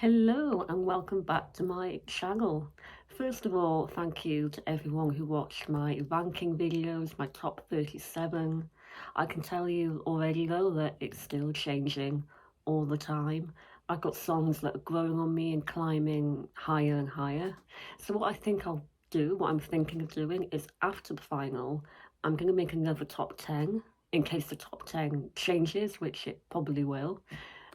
Hello and welcome back to my channel. First of all, thank you to everyone who watched my ranking videos, my top 37. I can tell you already though that it's still changing all the time. I've got songs that are growing on me and climbing higher and higher. So what I think I'll do, what I'm thinking of doing is after the final, I'm going to make another top 10 in case the top 10 changes, which it probably will.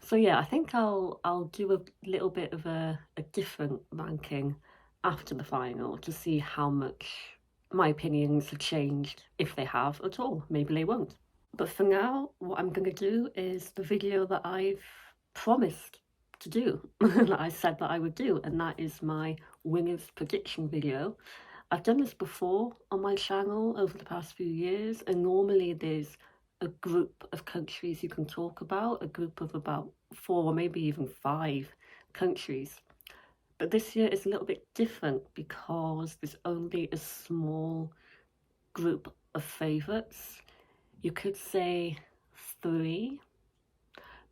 So yeah, I think I'll do a little bit of a different ranking after the final to see how much my opinions have changed, if they have at all. Maybe they won't. But for now, what I'm going to do is the video that I've promised to do, that I said that I would do, and that is my winners prediction video. I've done this before on my channel over the past few years, and normally there's a group of countries you can talk about, a group of about 4 or maybe even 5 countries. But this year is a little bit different because there's only a small group of favourites. You could say 3,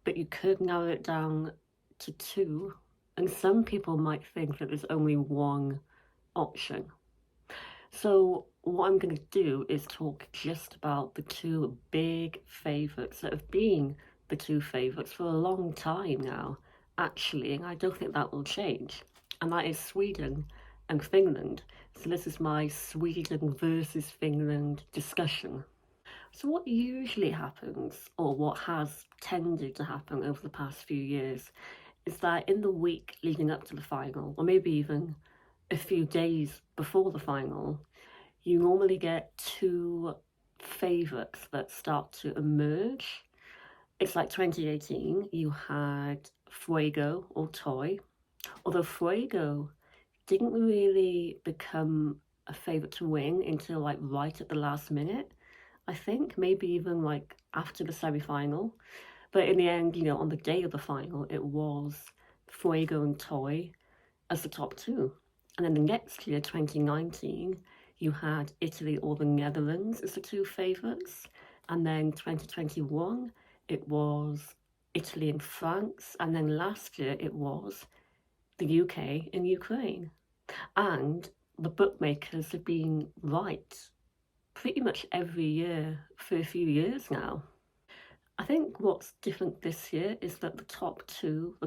but you could narrow it down to 2. And some people might think that there's only one option. So what I'm going to do is talk just about the 2 big favourites that have been the 2 favourites for a long time now, actually, and I don't think that will change. And that is Sweden and Finland. So this is my Sweden versus Finland discussion. So what usually happens, or what has tended to happen over the past few years, is that in the week leading up to the final, or maybe even a few days before the final, you normally get 2 favourites that start to emerge. It's like 2018, you had Fuego or Toy, although Fuego didn't really become a favourite to win until like right at the last minute. I think maybe even like after the semi-final. But in the end, on the day of the final, it was Fuego and Toy as the top 2. And then the next year, 2019, you had Italy or the Netherlands as the 2 favourites. And then 2021, it was Italy and France. And then last year, it was the UK and Ukraine. And the bookmakers have been right pretty much every year for a few years now. I think what's different this year is that the top two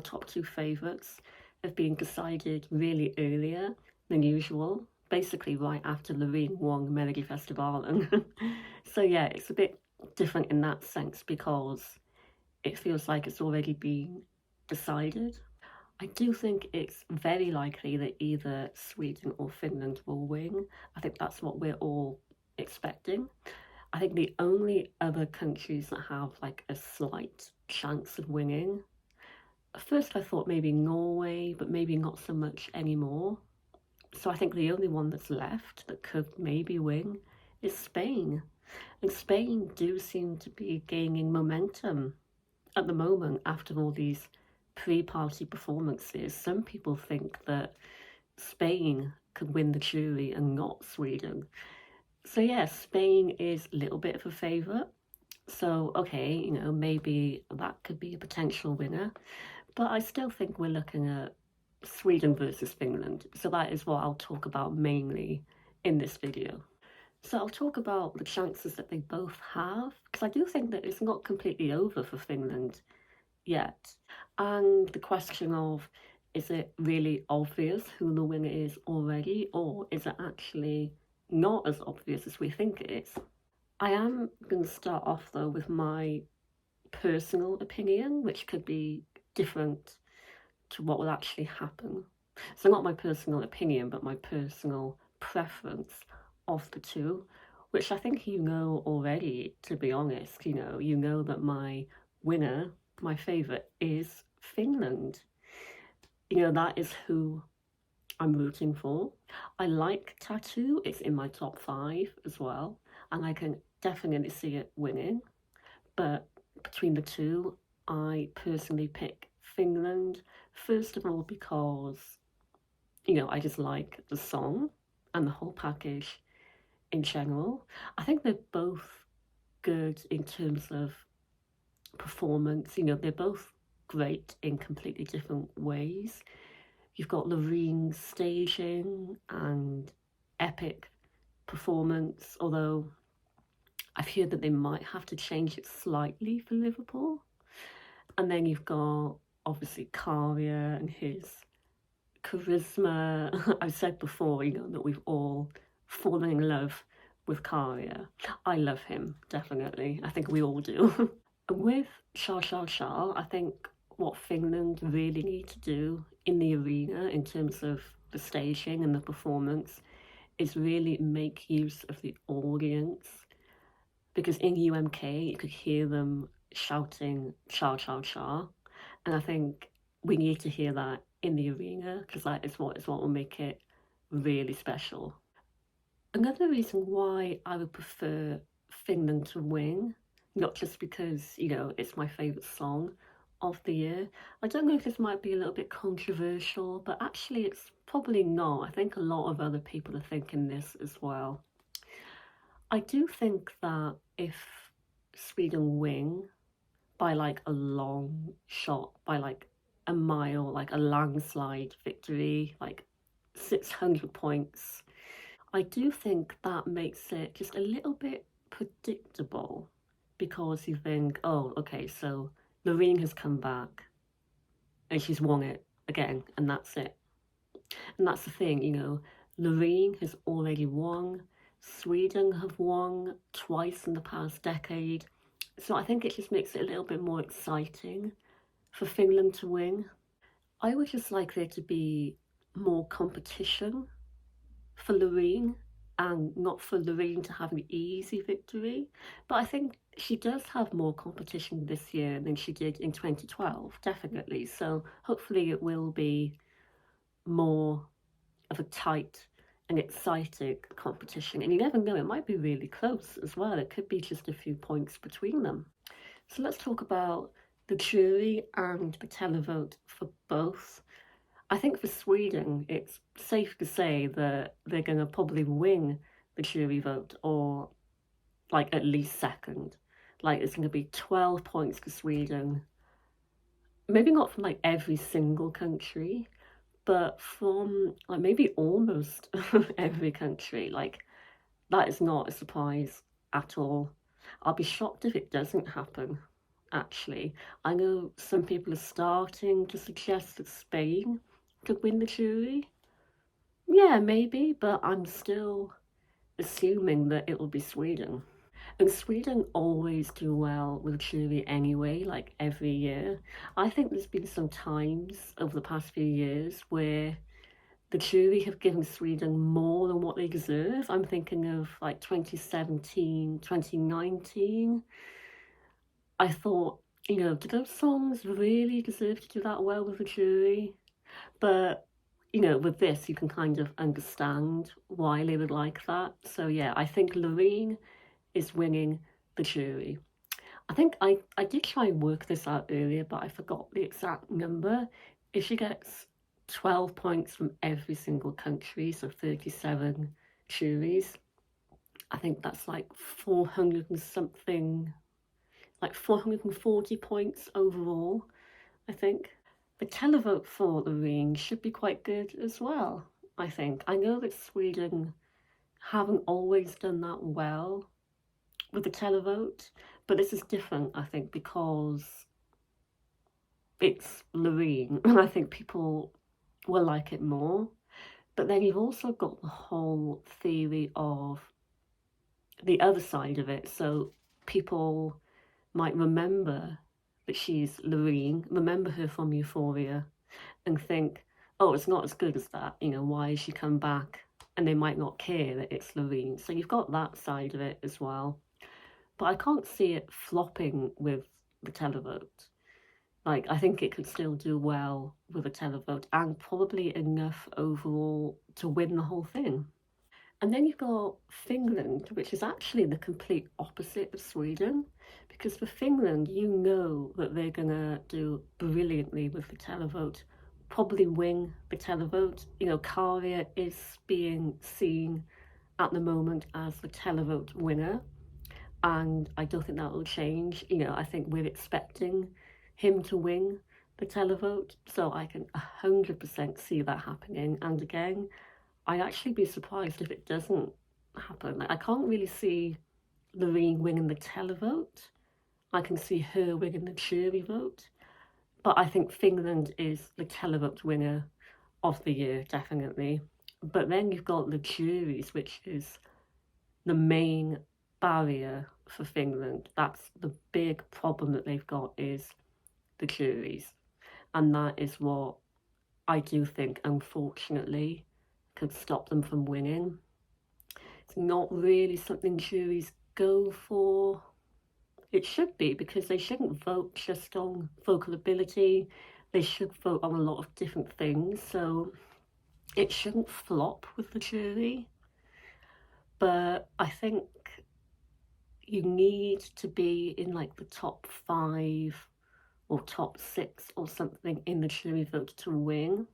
favourites have been decided really earlier than usual, basically right after Loreen won Melodifestivalen. So yeah, it's a bit different in that sense because it feels like it's already been decided. I do think it's very likely that either Sweden or Finland will win. I think that's what we're all expecting. I think the only other countries that have like a slight chance of winning, at first I thought maybe Norway, but maybe not so much anymore. So I think the only one that's left that could maybe win is Spain. And Spain do seem to be gaining momentum at the moment after all these pre-party performances. Some people think that Spain could win the jury and not Sweden. So yeah, Spain is a little bit of a favourite. So okay, maybe that could be a potential winner. But I still think we're looking at Sweden versus Finland. So that is what I'll talk about mainly in this video. So I'll talk about the chances that they both have, because I do think that it's not completely over for Finland yet. And the question of, is it really obvious who the winner is already, or is it actually not as obvious as we think it is? I am going to start off though with my personal opinion, which could be different to what will actually happen. So not my personal opinion, but my personal preference of the 2, which I think you know already, to be honest. You know that my winner, my favourite, is Finland. That is who I'm rooting for. I like Tattoo, it's in my top 5 as well, and I can definitely see it winning. But between the 2, I personally pick Finland, first of all because, I just like the song and the whole package in general. I think they're both good in terms of performance. They're both great in completely different ways. You've got Lorene's staging and epic performance, although I've heard that they might have to change it slightly for Liverpool. And then you've got obviously Karia and his charisma. I've said before, that we've all fallen in love with Karia. I love him, definitely. I think we all do. With Sha Sha Sha, I think what Finland really need to do in the arena in terms of the staging and the performance is really make use of the audience, because in UMK you could hear them shouting Cha Cha Cha, and I think we need to hear that in the arena because that is what will make it really special. Another reason why I would prefer Finland to win, not just because, it's my favourite song of the year. I don't know if this might be a little bit controversial, but actually it's probably not. I think a lot of other people are thinking this as well. I do think that if Sweden win by like a long shot, by like a mile, like a landslide victory, like 600 points, I do think that makes it just a little bit predictable, because you think, oh, okay, so Loreen has come back and she's won it again, and that's it. And that's the thing, Loreen has already won, Sweden have won twice in the past decade. So I think it just makes it a little bit more exciting for Finland to win. I would just like there to be more competition for Loreen, and not for Loreen to have an easy victory. But I think she does have more competition this year than she did in 2012, definitely. So hopefully it will be more of a tight and exciting competition. And you never know, it might be really close as well. It could be just a few points between them. So let's talk about the jury and the televote for both. I think for Sweden, it's safe to say that they're going to probably win the jury vote, or like at least second. Like it's going to be 12 points for Sweden. Maybe not from like every single country, but from like maybe almost every country. Like that is not a surprise at all. I'll be shocked if it doesn't happen, actually. I know some people are starting to suggest that Spain could win the jury. Yeah, maybe, but I'm still assuming that it will be Sweden. And Sweden always do well with jury anyway, like every year. I think there's been some times over the past few years where the jury have given Sweden more than what they deserve. I'm thinking of like 2017, 2019. I thought, do those songs really deserve to do that well with the jury? But, with this, you can kind of understand why they would like that. So, yeah, I think Loreen is winning the jury. I think I did try and work this out earlier, but I forgot the exact number. If she gets 12 points from every single country, so 37 juries, I think that's like 400 and something, like 440 points overall, I think. The televote for the ring should be quite good as well, I think. I know that Sweden haven't always done that well with the televote, but this is different, I think, because it's Loreen, and I think people will like it more. But then you've also got the whole theory of the other side of it. So people might remember that she's Loreen, remember her from Euphoria, and think, oh, it's not as good as that. Why has she come back? And they might not care that it's Loreen. So you've got that side of it as well. But I can't see it flopping with the televote. Like, I think it could still do well with a televote, and probably enough overall to win the whole thing. And then you've got Finland, which is actually the complete opposite of Sweden, because for Finland, that they're going to do brilliantly with the televote, probably win the televote. Karia is being seen at the moment as the televote winner, and I don't think that will change. I think we're expecting him to win the televote, so I can 100% see that happening. And again, I'd actually be surprised if it doesn't happen. Like, I can't really see Loreen winning the televote. I can see her winning the jury vote, but I think Finland is the televote winner of the year, definitely. But then you've got the juries, which is the main barrier for Finland. That's the big problem that they've got, is the juries. And that is what I do think, unfortunately, could stop them from winning. It's not really something juries go for. It should be, because they shouldn't vote just on vocal ability. They should vote on a lot of different things. So it shouldn't flop with the jury. But I think you need to be in like the top 5 or top 6 or something in the jury vote to win.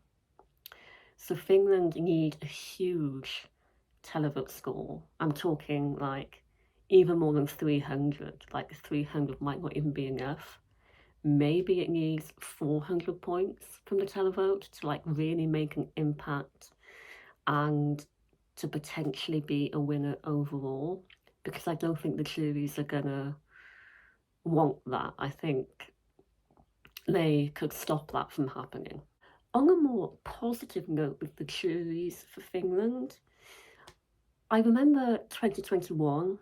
So Finland need a huge televote score. I'm talking like even more than 300, like 300 might not even be enough. Maybe it needs 400 points from the televote to like really make an impact and to potentially be a winner overall, because I don't think the juries are gonna want that. I think they could stop that from happening. On a more positive note with the juries for Finland, I remember 2021,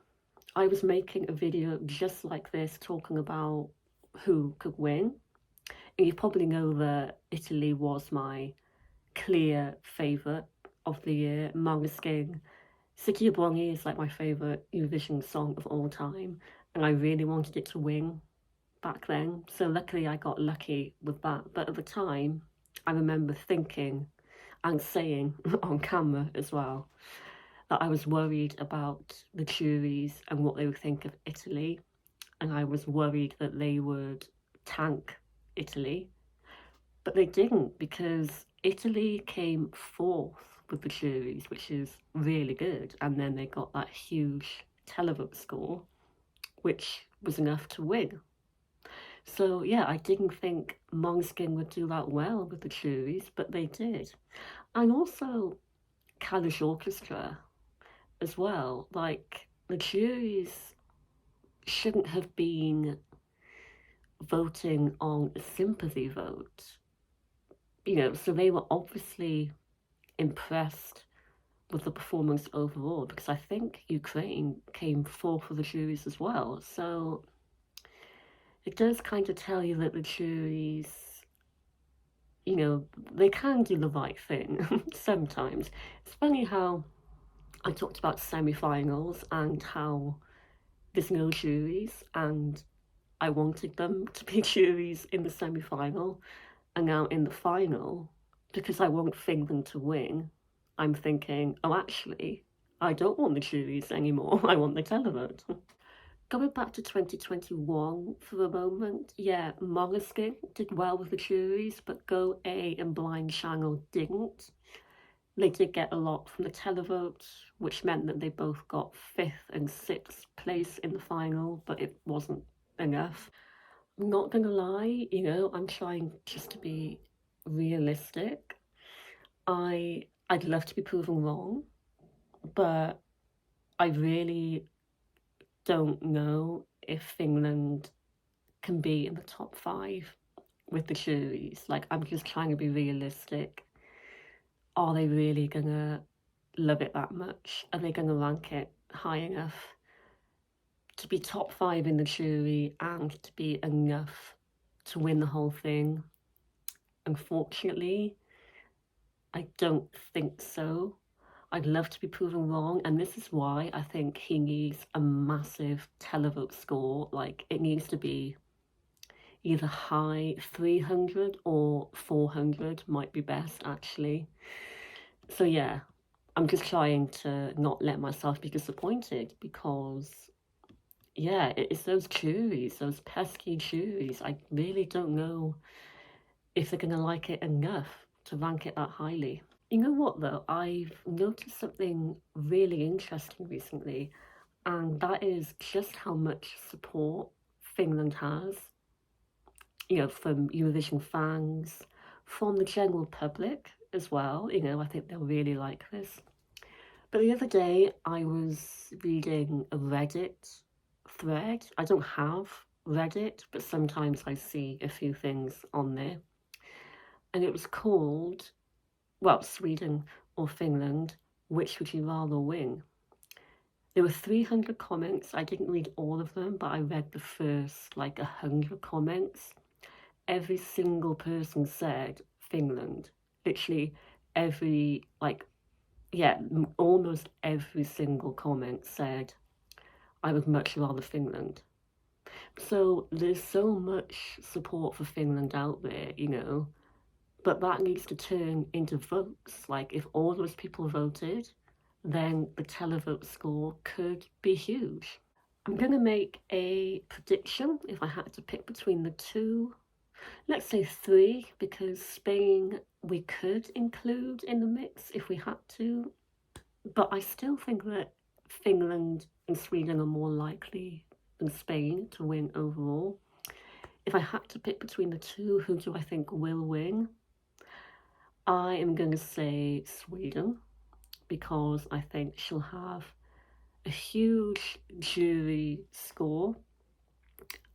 I was making a video just like this talking about who could win. And you probably know that Italy was my clear favourite of the year. Måneskin, City of Bonnie is like my favourite Eurovision song of all time, and I really wanted it to win back then. So luckily I got lucky with that. But at the time, I remember thinking and saying on camera as well that I was worried about the juries and what they would think of Italy, and I was worried that they would tank Italy. But they didn't, because Italy came 4th with the juries, which is really good, and then they got that huge televote score, which was enough to win. So yeah, I didn't think Måneskin would do that well with the juries, but they did. And also Kalish Orchestra as well. Like, the juries shouldn't have been voting on a sympathy vote. So they were obviously impressed with the performance overall, because I think Ukraine came 4th for the juries as well. So it does kind of tell you that the juries, they can do the right thing sometimes. It's funny how I talked about semi-finals and how there's no juries, and I wanted them to be juries in the semi-final, and now in the final, because I want Finland to win, I'm thinking, oh, actually, I don't want the juries anymore. I want the televote. Going back to 2021 for a moment, yeah, Måneskin did well with the juries, but Go A and Blind Channel didn't. They did get a lot from the televote, which meant that they both got 5th and 6th place in the final, but it wasn't enough. I'm not gonna lie, I'm trying just to be realistic. I'd love to be proven wrong, but I really don't know if Finland can be in the top 5 with the juries. Like, I'm just trying to be realistic. Are they really gonna love it that much? Are they gonna rank it high enough to be top 5 in the jury and to be enough to win the whole thing? Unfortunately, I don't think so. I'd love to be proven wrong, and this is why I think he needs a massive televote score. Like, it needs to be either high 300 or 400 might be best, actually. So yeah, I'm just trying to not let myself be disappointed, because yeah, it's those juries, those pesky juries. I really don't know if they're gonna like it enough to rank it that highly. You know what though, I've noticed something really interesting recently, and that is just how much support Finland has. from Eurovision fans, from the general public as well. I think they'll really like this. But the other day, I was reading a Reddit thread. I don't have Reddit, but sometimes I see a few things on there. And it was called, well, Sweden or Finland, which would you rather win? There were 300 comments. I didn't read all of them, but I read the first, 100 comments. Every single person said Finland. Literally every, almost every single comment said I would much rather Finland. So there's so much support for Finland out there, but that needs to turn into votes. Like, if all those people voted, then the televote score could be huge. I'm going to make a prediction if I had to pick between the two. Let's say 3, because Spain we could include in the mix if we had to. But I still think that Finland and Sweden are more likely than Spain to win overall. If I had to pick between the two, who do I think will win? I am going to say Sweden, because I think she'll have a huge jury score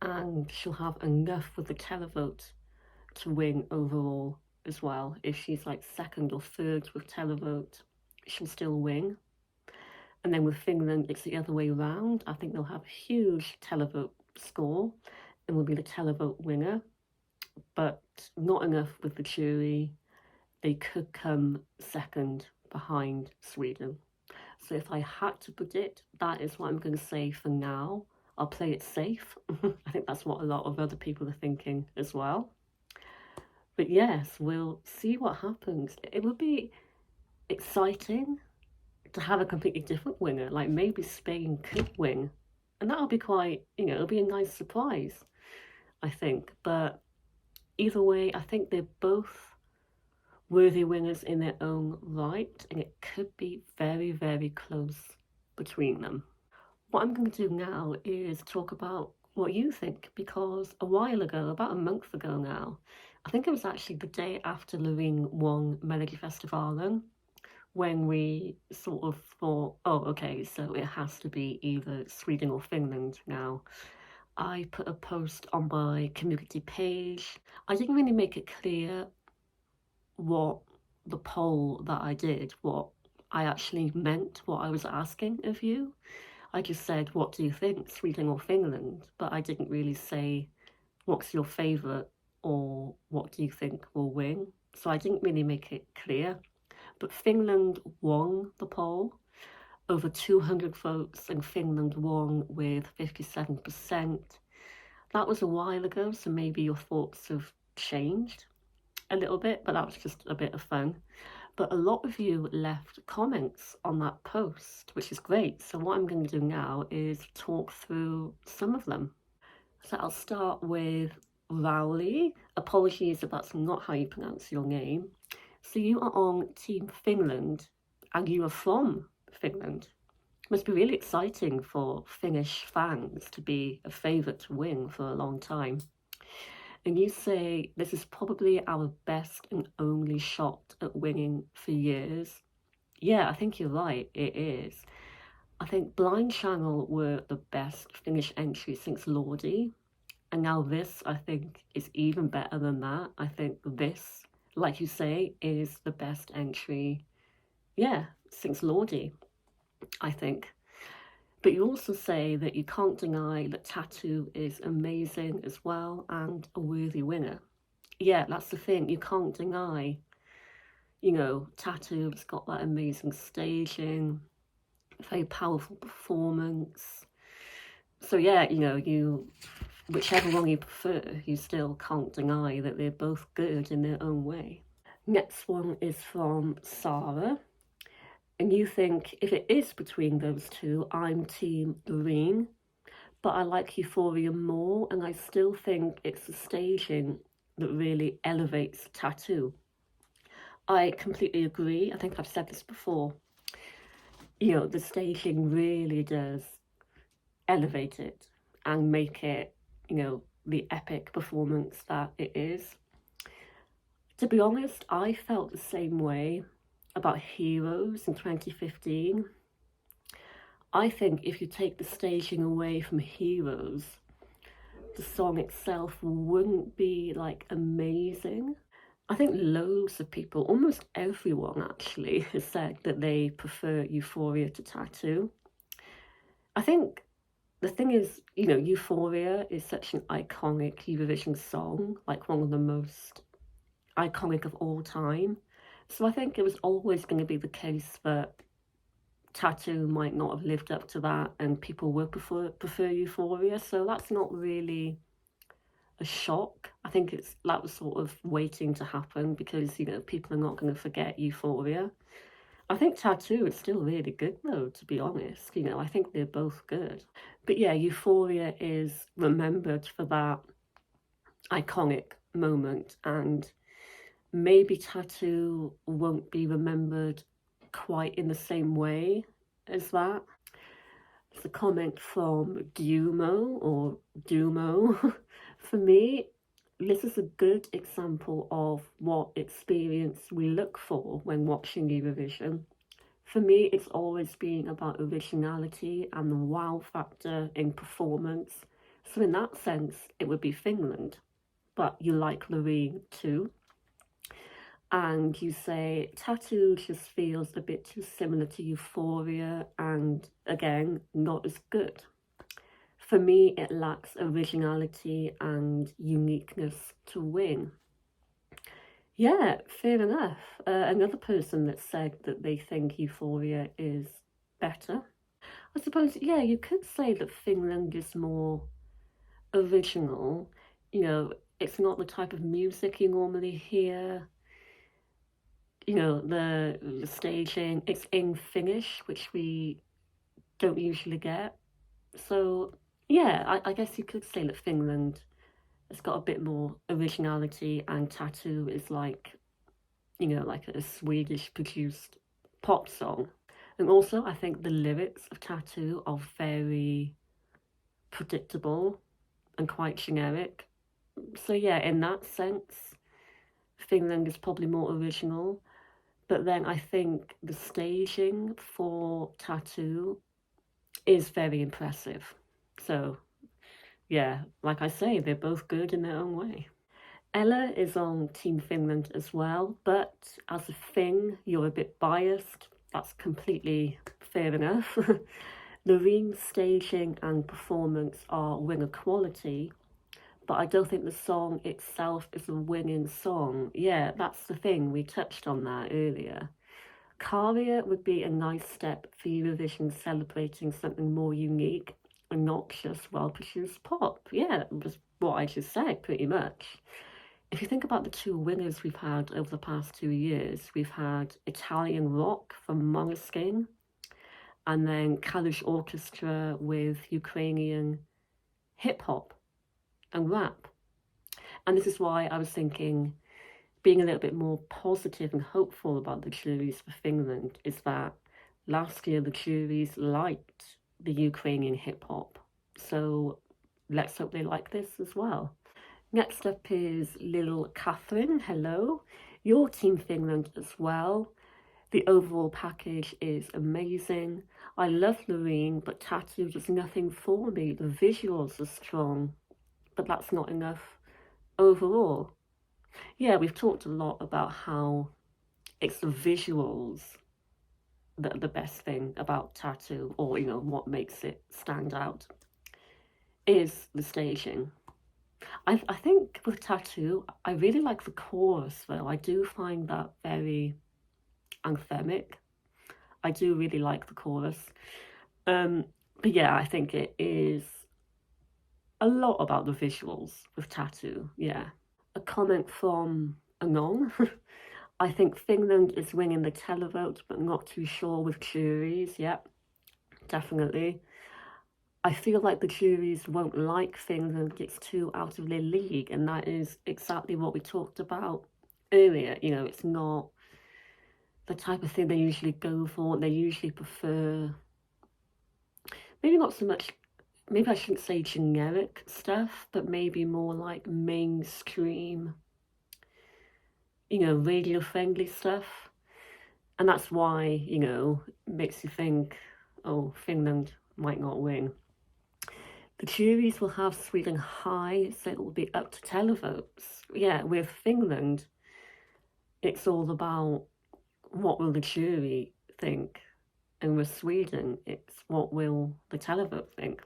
and she'll have enough with the televote to win overall as well. If she's like second or third with televote, she'll still win. And then with Finland, it's the other way around. I think they'll have a huge televote score and will be the televote winner, but not enough with the jury. They could come second behind Sweden. So if I had to predict, that is what I'm going to say for now. I'll play it safe. I think that's what a lot of other people are thinking as well. But yes, we'll see what happens. It would be exciting to have a completely different winner. Like, maybe Spain could win. And that'll be quite, it'll be a nice surprise, I think. But either way, I think they're both worthy winners in their own right, and it could be very, very close between them. What I'm going to do now is talk about what you think, because a while ago, about a month ago now, I think it was actually the day after Loreen won Melodifestivalen, when we sort of thought, oh, okay, so it has to be either Sweden or Finland now. I put a post on my community page. I didn't really make it clear what the poll that I did, what I actually meant, what I was asking of you. I just said, what do you think, Sweden or Finland? But I didn't really say, what's your favourite, or what do you think will win? So I didn't really make it clear. But Finland won the poll, over 200 votes, and Finland won with 57%. That was a while ago, so maybe your thoughts have changed a little bit, but that was just a bit of fun. But a lot of you left comments on that post, which is great. So what I'm going to do now is talk through some of them. So I'll start with Rowley. Apologies if that's not how you pronounce your name. So you are on Team Finland, and you are from Finland. It must be really exciting for Finnish fans to be a favourite to win for a long time. And you say, this is probably our best and only shot at winning for years. Yeah, I think you're right, it is. I think Blind Channel were the best Finnish entry since Lordi. And now this, I think, is even better than that. I think this, like you say, is the best entry, since Lordi, I think. But you also say that you can't deny that Tattoo is amazing as well and a worthy winner. Yeah, that's the thing. You can't deny, Tattoo's got that amazing staging, very powerful performance. So yeah, whichever one you prefer, you still can't deny that they're both good in their own way. Next one is from Sarah. And you think, if it is between those two, I'm Team Loreen, but I like Euphoria more, and I still think it's the staging that really elevates Tattoo. I completely agree. I think I've said this before. The staging really does elevate it and make it, the epic performance that it is. To be honest, I felt the same way about Heroes in 2015. I think if you take the staging away from Heroes, the song itself wouldn't be like amazing. I think loads of people, almost everyone actually, has said that they prefer Euphoria to Tattoo. I think the thing is, Euphoria is such an iconic Eurovision song, like one of the most iconic of all time. So I think it was always going to be the case that Tattoo might not have lived up to that and people will prefer Euphoria. So that's not really a shock. I think that was sort of waiting to happen because, people are not going to forget Euphoria. I think Tattoo is still really good though, to be honest. I think they're both good. But yeah, Euphoria is remembered for that iconic moment, and maybe Tattoo won't be remembered quite in the same way as that. It's a comment from Dumo. For me, this is a good example of what experience we look for when watching Eurovision. For me, it's always been about originality and the wow factor in performance. So in that sense, it would be Finland. But you like Loreen too. And you say Tattoo just feels a bit too similar to Euphoria and, again, not as good. For me, it lacks originality and uniqueness to win. Yeah, fair enough. Another person that said that they think Euphoria is better. I suppose, yeah, you could say that Finland is more original. It's not the type of music you normally hear. The staging, it's in Finnish, which we don't usually get. So, yeah, I guess you could say that Finland has got a bit more originality, and Tattoo is like a Swedish produced pop song. And also, I think the lyrics of Tattoo are very predictable and quite generic. So, yeah, in that sense, Finland is probably more original. But then I think the staging for Tattoo is very impressive. So, yeah, like I say, they're both good in their own way. Ella is on Team Finland as well, but as a Finn, you're a bit biased. That's completely fair enough. Loreen's staging and performance are winner quality, but I don't think the song itself is a winning song. Yeah, that's the thing, we touched on that earlier. Karia would be a nice step for Eurovision, celebrating something more unique and not just well-produced pop. Yeah, it was what I just said, pretty much. If you think about the two winners we've had over the past 2 years, we've had Italian rock from Måneskin, and then Kalush Orchestra with Ukrainian hip-hop and rap. And this is why I was thinking, being a little bit more positive and hopeful about the juries for Finland, is that last year the juries liked the Ukrainian hip-hop. So let's hope they like this as well. Next up is Little Catherine. Hello. Your Team Finland as well. The overall package is amazing. I love Loreen, but Tattoo does nothing for me. The visuals are strong, but that's not enough overall. Yeah, we've talked a lot about how it's the visuals that are the best thing about Tattoo, or, what makes it stand out, is the staging. I think with Tattoo, I really like the chorus though. I do find that very anthemic. I do really like the chorus. But yeah, I think it is a lot about the visuals with Tattoo, yeah. A comment from Anon. I think Finland is winning the televote, but not too sure with juries. Yep, definitely. I feel like the juries won't like Finland. It's too out of their league, and that is exactly what we talked about earlier. It's not the type of thing they usually go for. They usually prefer, maybe not so much maybe I shouldn't say generic stuff, but maybe more like mainstream, radio-friendly stuff. And that's why, makes you think, oh, Finland might not win. The juries will have Sweden high, so it will be up to televotes. Yeah, with Finland, it's all about what will the jury think. And with Sweden, it's what will the televote think.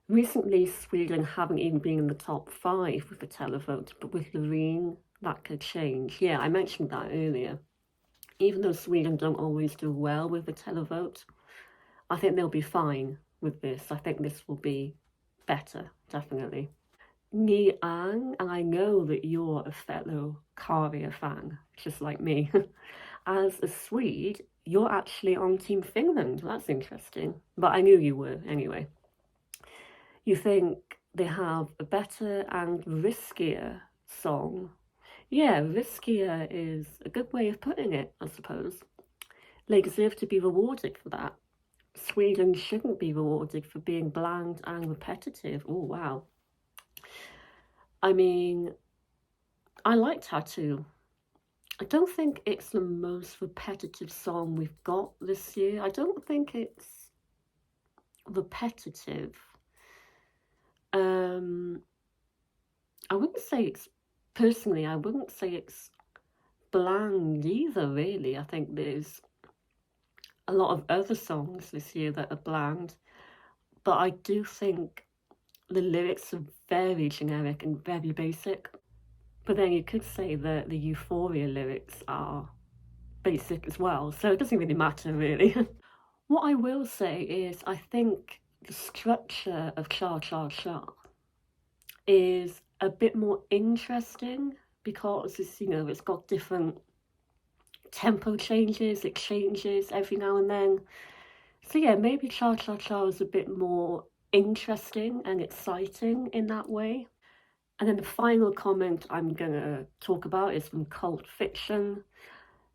Recently, Sweden haven't even been in the top 5 with the televote, but with Loreen, that could change. Yeah, I mentioned that earlier. Even though Sweden don't always do well with the televote, I think they'll be fine with this. I think this will be better, definitely. Ni Ang, and I know that you're a fellow Karja fan, just like me. As a Swede, you're actually on Team Finland. That's interesting. But I knew you were anyway. You think they have a better and riskier song? Yeah, riskier is a good way of putting it, I suppose. They deserve to be rewarded for that. Sweden shouldn't be rewarded for being bland and repetitive. Oh, wow. I mean, I like Tattoo. I don't think it's the most repetitive song we've got this year. I don't think it's repetitive. I wouldn't say it's, personally, I wouldn't say it's bland either, really. I think there's a lot of other songs this year that are bland, but I do think the lyrics are very generic and very basic. But then you could say that the Euphoria lyrics are basic as well, so it doesn't really matter, really. What I will say is I think the structure of Cha Cha Cha is a bit more interesting because it's got different tempo changes, it changes every now and then. So yeah, maybe Cha Cha Cha is a bit more interesting and exciting in that way. And then the final comment I'm gonna talk about is from Cult Fiction.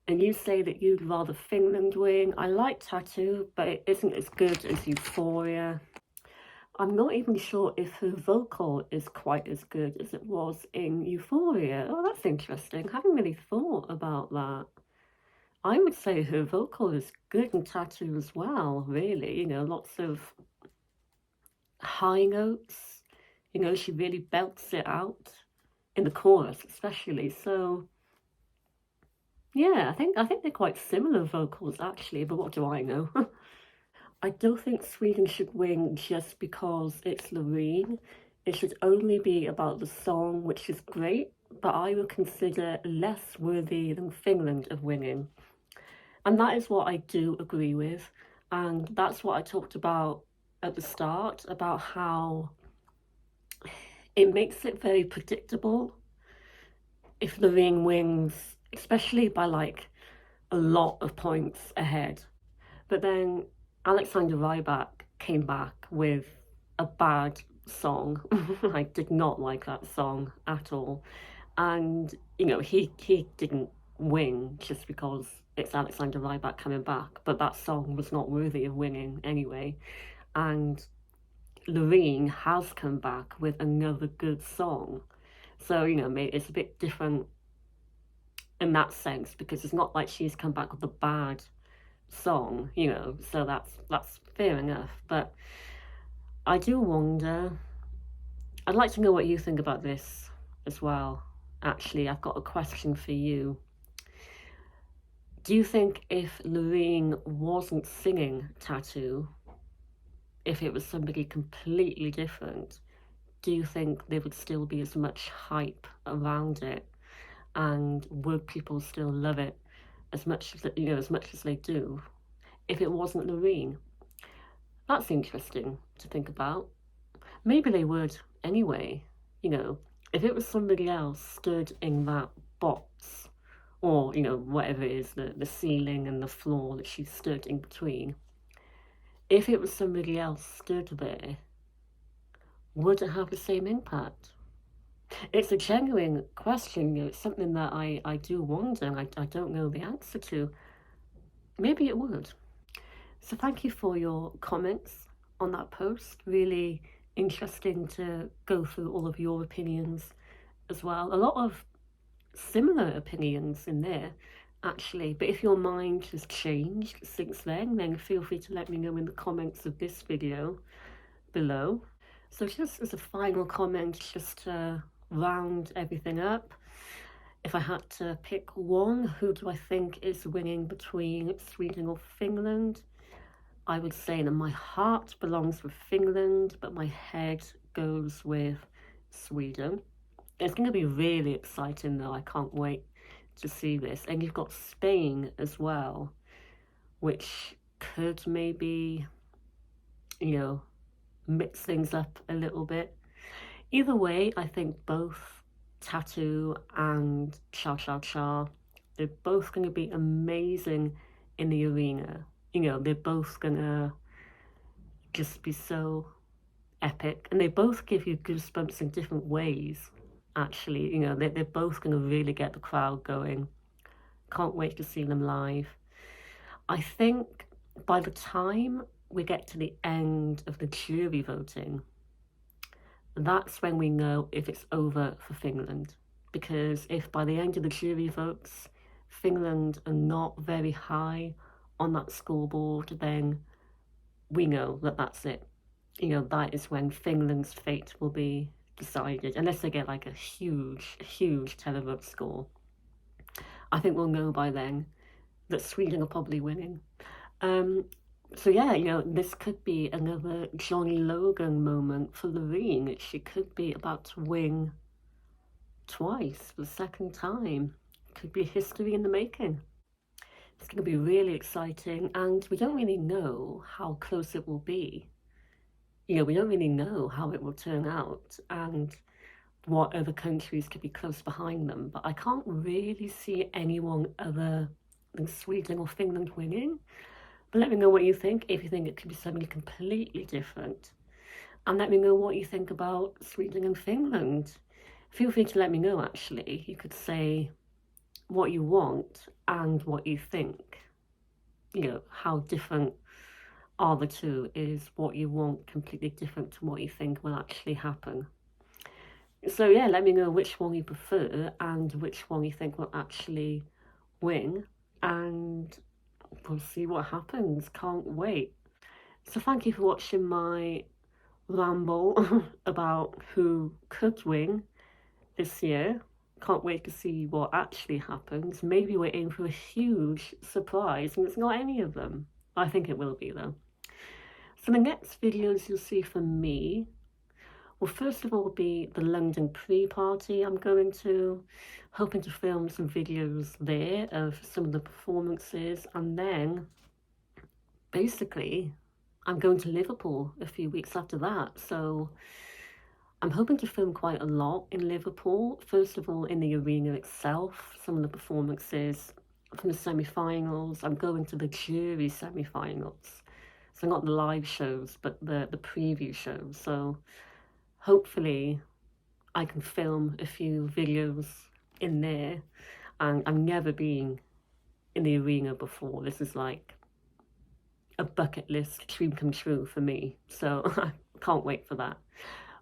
And you say that you'd rather Finland win. I like Tattoo, but it isn't as good as Euphoria. I'm not even sure if her vocal is quite as good as it was in Euphoria. Oh, that's interesting. I haven't really thought about that. I would say her vocal is good in Tattoo as well, really. Lots of high notes. She really belts it out in the chorus, especially. So, yeah, I think they're quite similar vocals, actually, but what do I know? I don't think Sweden should win just because it's Loreen. It should only be about the song, which is great, but I would consider less worthy than Finland of winning. And that is what I do agree with. And that's what I talked about at the start, about how it makes it very predictable if Loreen wins, especially by like a lot of points ahead. But then Alexander Rybak came back with a bad song. I did not like that song at all. And, he didn't win just because it's Alexander Rybak coming back, but that song was not worthy of winning anyway. And Loreen has come back with another good song. So, it's a bit different in that sense because it's not like she's come back with a bad song, so that's fair enough. But I do wonder, I'd like to know what you think about this as well. Actually, I've got a question for you. Do you think if Loreen wasn't singing Tattoo, if it was somebody completely different, do you think there would still be as much hype around it, and would people still love it as much as they do if it wasn't Loreen? That's interesting to think about. Maybe they would anyway. If it was somebody else stood in that box, or whatever it is, the ceiling and the floor that she stood in between, if it was somebody else stood there, would it have the same impact? It's a genuine question. It's something that I do wonder, and I don't know the answer to. Maybe it would. So thank you for your comments. on that post. Really interesting to go through all of your opinions as well. A lot of similar opinions in there, actually. But if your mind has changed since then feel free to let me know in the comments of this video below. So just as a final comment, just to round everything up, if I had to pick one, who do I think is winning between Sweden or Finland? I would say that my heart belongs with Finland, but my head goes with Sweden. It's going to be really exciting though. I can't wait to see this. And you've got Spain as well, which could maybe, you know, mix things up a little bit. Either way, I think both Tattoo and Cha Cha Cha, they're both going to be amazing in the arena. You know, they're both going to just be so epic. And they both give you goosebumps in different ways, actually. You know, they're both going to really get the crowd going. Can't wait to see them live. I think by the time we get to the end of the jury voting, that's when we know if it's over for Finland. Because if by the end of the jury votes, Finland are not very high on that scoreboard, then we know that that's it. You know, that is when Finland's fate will be decided, unless they get like a huge televote score. I think we'll know by then that Sweden are probably winning. So yeah, you know, this could be another Johnny Logan moment for Loreen. She could be about to win twice for the second time. Could be history in the making. It's going to be really exciting, and we don't really know how close it will be. You know, we don't really know how it will turn out and what other countries could be close behind them, but I can't really see anyone other than Sweden or Finland winning. But let me know what you think, if you think it could be something completely different. And let me know what you think about Sweden and Finland. Feel free to let me know, actually. You could say what you want and what you think. You know, how different are the two is what you want completely different to what you think will actually happen. So yeah, let me know which one you prefer and which one you think will actually win. And we'll see what happens. Can't wait. So thank you for watching my ramble about who could win this year. Can't wait to see what actually happens. Maybe we're in for a huge surprise and it's not any of them. I think it will be though. So the next videos you'll see from me will first of all be the London pre-party I'm going to, hoping to film some videos there of some of the performances, and then basically I'm going to Liverpool a few weeks after that, so I'm hoping to film quite a lot in Liverpool. First of all in the arena itself, some of the performances from the semi-finals. I'm going to the jury semi-finals, so not the live shows but the preview shows, so hopefully I can film a few videos in there. And I've never been in the arena before. This is like a bucket list dream come true for me, so I can't wait for that.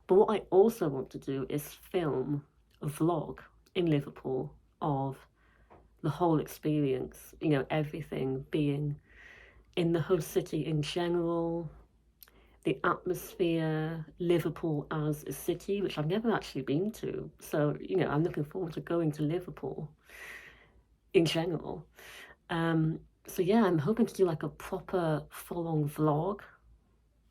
But what I also want to do is film a vlog in Liverpool of the whole experience, you know, everything, being in the host city in general, the atmosphere, Liverpool as a city, which I've never actually been to. So, you know, I'm looking forward to going to Liverpool in general. So yeah, I'm hoping to do like a proper full-on vlog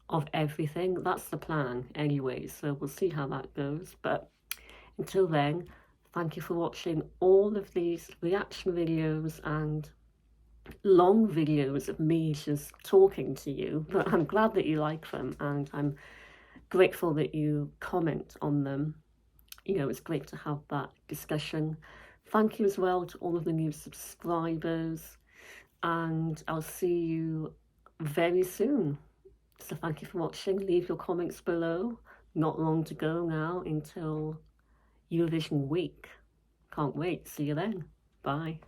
of everything. That's the plan anyway, so we'll see how that goes. But until then, thank you for watching all of these reaction videos and long videos of me just talking to you, but I'm glad that you like them and I'm grateful that you comment on them. You know, it's great to have that discussion. Thank you as well to all of the new subscribers, and I'll see you very soon. So thank you for watching. Leave your comments below. Not long to go now until Eurovision week. Can't wait. See you then. Bye.